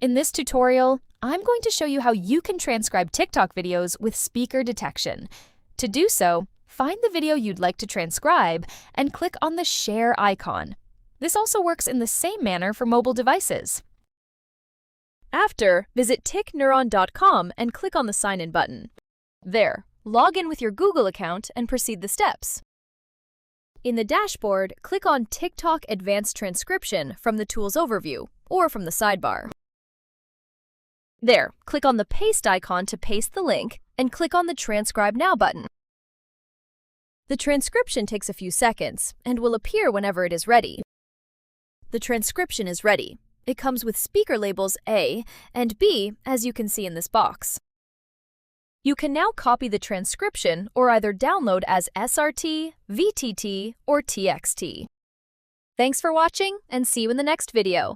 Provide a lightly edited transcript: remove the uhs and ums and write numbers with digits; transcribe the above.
In this tutorial, I'm going to show you how you can transcribe TikTok videos with speaker detection. To do so, find the video you'd like to transcribe and click on the share icon. This also works in the same manner for mobile devices. After, visit tickneuron.com and click on the Sign In button. There, log in with your Google account and proceed the steps. In the dashboard, click on TikTok Advanced Transcription from the Tools overview or from the sidebar. There, click on the paste icon to paste the link and click on the Transcribe Now button. The transcription takes a few seconds and will appear whenever it is ready. The transcription is ready. It comes with speaker labels A and B, as you can see in this box. You can now copy the transcription or either download as SRT, VTT, or TXT. Thanks for watching and see you in the next video.